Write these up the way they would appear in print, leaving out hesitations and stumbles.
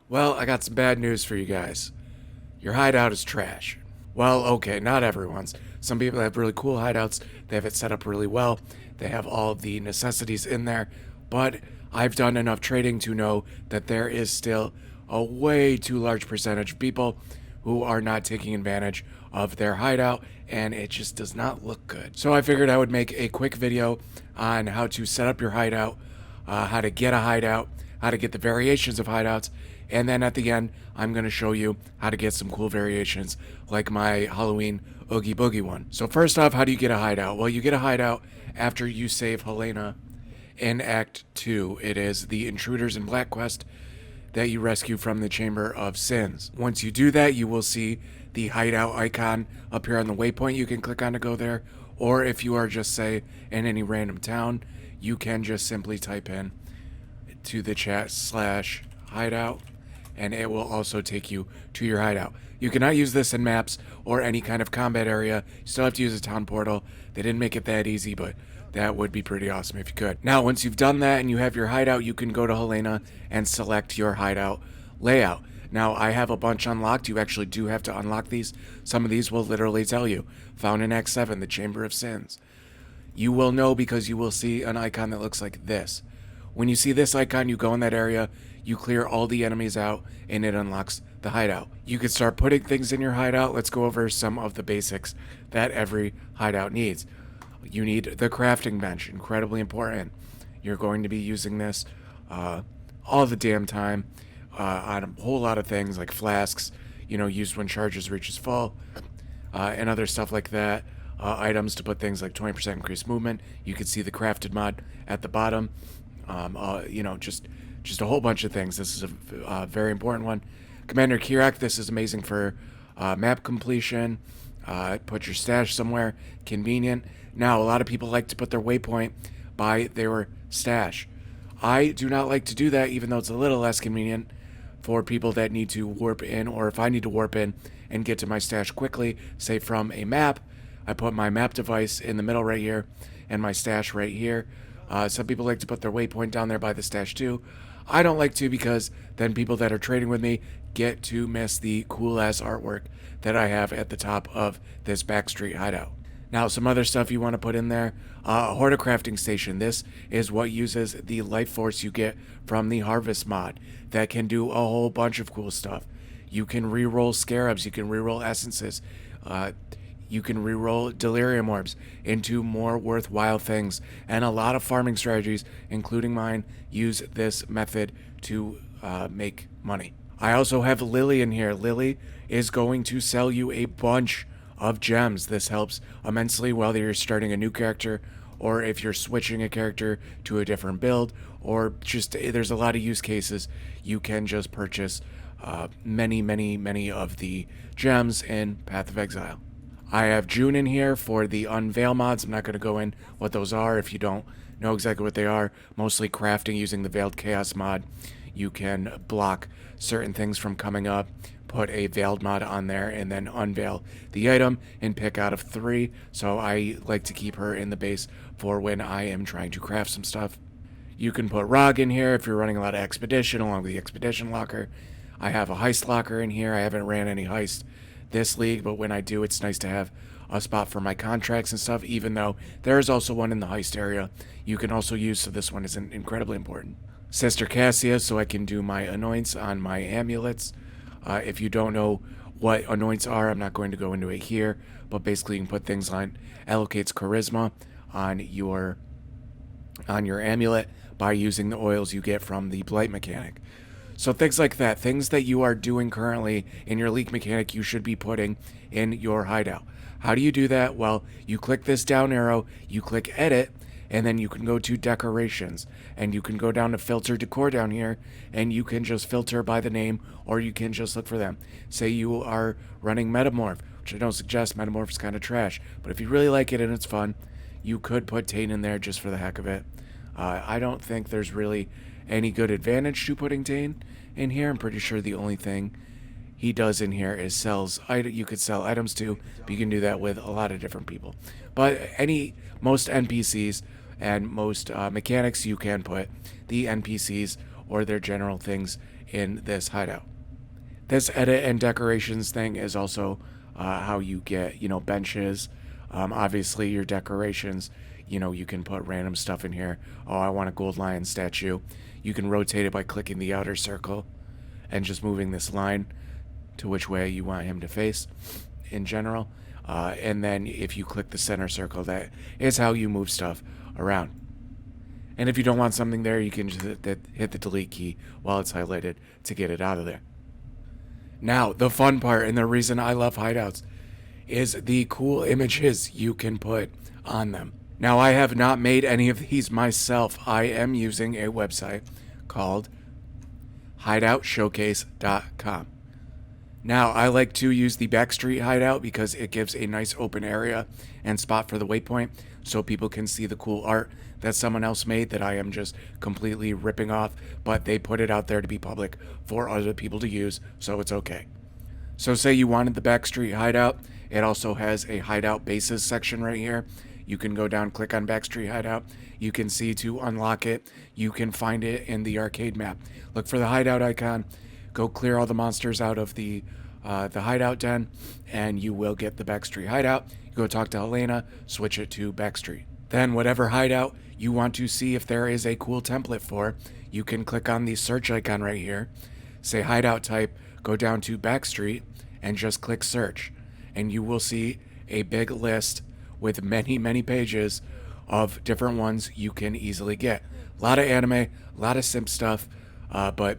Well, I got some bad news for you guys. Your hideout is trash. Well, okay, not everyone's. Some people have really cool hideouts. They have it set up really well. They have all of the necessities in there. But I've done enough trading to know that there is still a way too large percentage of people who are not taking advantage of their hideout, and it just does not look good. So I figured I would make a quick video on how to set up your hideout, how to get a hideout, how to get the variations of hideouts, and then at the end, I'm going to show you how to get some cool variations like my Halloween Oogie Boogie one. So first off, how do you get a hideout? Well, you get a hideout after you save Helena in Act 2. It is the intruders in Black Quest that you rescue from the Chamber of Sins. Once you do that, you will see the hideout icon appear on the waypoint. You can click on to go there, or if you are just, say, in any random town, you can just simply type in to the chat /hideout, and it will also take you to your hideout. You cannot use this in maps or any kind of combat area. You still have to use a town portal. They didn't make it that easy, but that would be pretty awesome if you could. Now, once you've done that and you have your hideout, you can go to Helena and select your hideout layout. Now, I have a bunch unlocked. You actually do have to unlock these. Some of these will literally tell you. Found in Act 7, the Chamber of Sins. You will know because you will see an icon that looks like this. When you see this icon, you go in that area, you clear all the enemies out, and it unlocks the hideout. You can start putting things in your hideout. Let's go over some of the basics that every hideout needs. You need the crafting bench, incredibly important. You're going to be using this all the damn time on a whole lot of things like flasks, used when charges reaches full, and other stuff like that. Items to put things like 20% increased movement. You can see the crafted mod at the bottom. Just a whole bunch of things. This is a very important one. Commander Kirak, this is amazing for map completion. Put your stash somewhere convenient. Now, a lot of people like to put their waypoint by their stash. I do not like to do that, even though it's a little less convenient for people that need to warp in, or if I need to warp in and get to my stash quickly, say from a map, I put my map device in the middle right here and my stash right here. Some people like to put their waypoint down there by the stash too. I don't like to, because then people that are trading with me get to miss the cool ass artwork that I have at the top of this backstreet hideout. Now, some other stuff you want to put in there. A Horde crafting station. This is what uses the life force you get from the harvest mod that can do a whole bunch of cool stuff. You can reroll scarabs. You can reroll essences. You can reroll delirium orbs into more worthwhile things. And a lot of farming strategies, including mine, use this method to make money. I also have Lily in here. Lily is going to sell you a bunch of gems. This helps immensely whether you're starting a new character, or if you're switching a character to a different build, or just there's a lot of use cases. You can just purchase many of the gems in Path of Exile. I have June in here for the Unveil mods. I'm not going to go in what those are if you don't know exactly what they are. Mostly crafting using the Veiled Chaos mod. You can block certain things from coming up, put a Veiled mod on there, and then unveil the item and pick out of 3. So I like to keep her in the base for when I am trying to craft some stuff. You can put Rog in here if you're running a lot of Expedition, along with the Expedition locker. I have a Heist locker in here. I haven't ran any Heist this league, but when I do, it's nice to have a spot for my contracts and stuff, even though there is also one in the Heist area you can also use, so this one is incredibly important. Sister Cassia, so I can do my anoints on my amulets. If you don't know what anoints are, I'm not going to go into it here, but basically you can put things on, allocates charisma on your amulet by using the oils you get from the blight mechanic. So things like that, things that you are doing currently in your leak mechanic, you should be putting in your hideout. How do you do that? Well, you click this down arrow, you click edit, and then you can go to decorations, and you can go down to filter decor down here, and you can just filter by the name, or you can just look for them. Say you are running Metamorph, which I don't suggest. Metamorph is kind of trash, but if you really like it and it's fun, you could put Tane in there just for the heck of it. I don't think there's really any good advantage to putting Tane in here. I'm pretty sure the only thing he does in here is you could sell items to, but you can do that with a lot of different people. But most NPCs and most mechanics, you can put the NPCs or their general things in this hideout. This edit and decorations thing is also how you get, benches. Obviously, your decorations, you can put random stuff in here. Oh, I want a gold lion statue. You can rotate it by clicking the outer circle and just moving this line to which way you want him to face in general. And then if you click the center circle, that is how you move stuff around. And if you don't want something there, you can just hit the delete key while it's highlighted to get it out of there. Now, the fun part and the reason I love hideouts is the cool images you can put on them. Now, I have not made any of these myself. I am using a website called HideoutShowcase.com. Now, I like to use the backstreet hideout because it gives a nice open area and spot for the waypoint so people can see the cool art that someone else made that I am just completely ripping off, but they put it out there to be public for other people to use, so it's okay. So say you wanted the backstreet hideout, it also has a hideout bases section right here. You can go down, click on backstreet hideout. You can see to unlock it, you can find it in the arcade map. Look for the hideout icon, go clear all the monsters out of the hideout den, and you will get the backstreet hideout. You go talk to Helena, switch it to backstreet. Then whatever hideout you want to see if there is a cool template for, you can click on the search icon right here, say hideout type, go down to backstreet, and just click search. And you will see a big list with many pages of different ones you can easily get. A lot of anime, a lot of simp stuff, but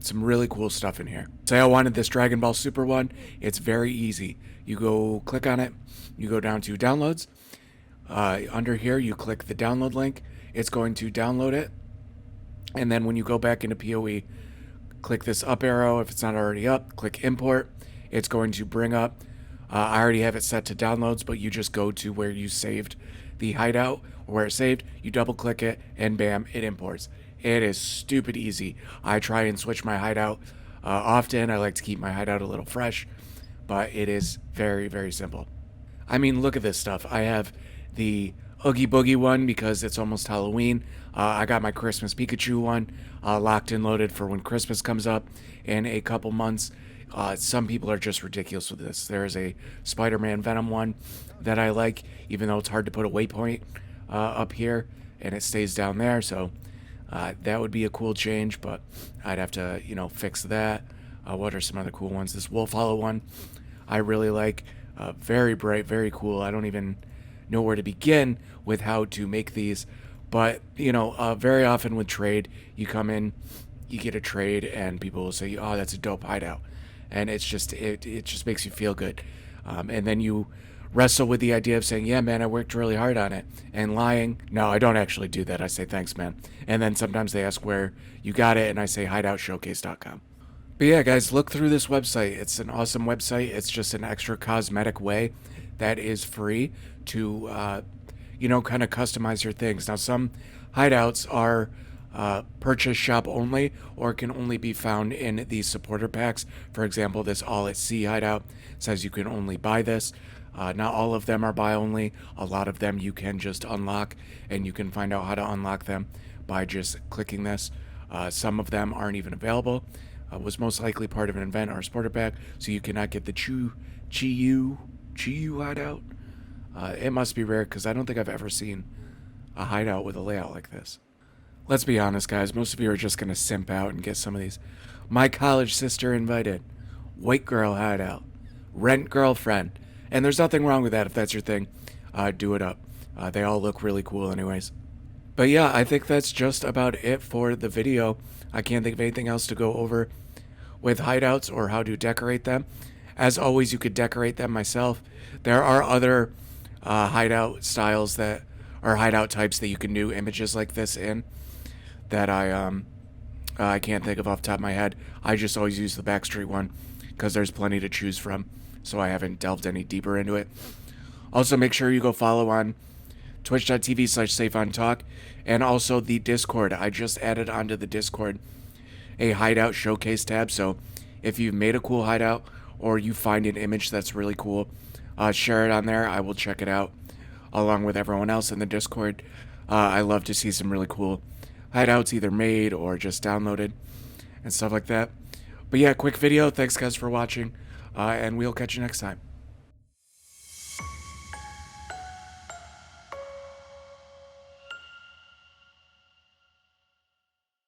some really cool stuff in here. Say I wanted this Dragon Ball Super one, it's very easy. You go click on it, you go down to downloads. Under here, you click the download link. It's going to download it. And then when you go back into POE, click this up arrow. If it's not already up, click import. It's going to bring up. I already have it set to downloads, but you just go to where you saved the hideout or where it's saved. You double click it and bam, it imports. It is stupid easy. I try and switch my hideout often. I like to keep my hideout a little fresh, but it is very simple. I mean, look at this stuff. I have the Oogie Boogie one because it's almost Halloween. I got my Christmas Pikachu one locked and loaded for when Christmas comes up in a couple months. Some people are just ridiculous with this. There is a Spider-Man Venom one that I like, even though it's hard to put a waypoint up here and it stays down there. So that would be a cool change, but I'd have to, fix that. What are some other cool ones? This Wolf Hollow one I really like. Very bright, very cool. I don't even know where to begin with how to make these, but very often with trade, you come in, you get a trade, and people will say, "Oh, that's a dope hideout," and it just makes you feel good, and then you wrestle with the idea of saying, "Yeah, man, I worked really hard on it," and lying. No, I don't actually do that. I say, "Thanks, man," and then sometimes they ask where you got it, and I say HideoutShowcase.com. But yeah, guys, look through this website. It's an awesome website. It's just an extra cosmetic way that is free to, kind of customize your things. Now, some hideouts are purchase shop only or can only be found in these supporter packs. For example, this All at Sea hideout says you can only buy this. Not all of them are buy only. A lot of them you can just unlock, and you can find out how to unlock them by just clicking this. Some of them aren't even available. Was most likely part of an event or a supporter pack, so you cannot get the Chi-Yu hideout. It must be rare because I don't think I've ever seen a hideout with a layout like this. Let's be honest, guys. Most of you are just going to simp out and get some of these. My college sister invited. White girl hideout. Rent girlfriend. And there's nothing wrong with that if that's your thing. Do it up. They all look really cool anyways. But yeah, I think that's just about it for the video. I can't think of anything else to go over with hideouts or how to decorate them. As always, you could decorate them myself. There are other hideout styles that are hideout types that you can do images like this in that I can't think of off the top of my head. I just always use the backstreet one because there's plenty to choose from, so I haven't delved any deeper into it. Also, make sure you go follow on twitch.tv/SafeOnTalk and also the Discord. I just added onto the Discord a hideout showcase tab, so if you've made a cool hideout or you find an image that's really cool, share it on there. I will check it out along with everyone else in the Discord. I love to see some really cool hideouts either made or just downloaded. and stuff like that. But yeah, quick video. Thanks guys for watching, and we'll catch you next time.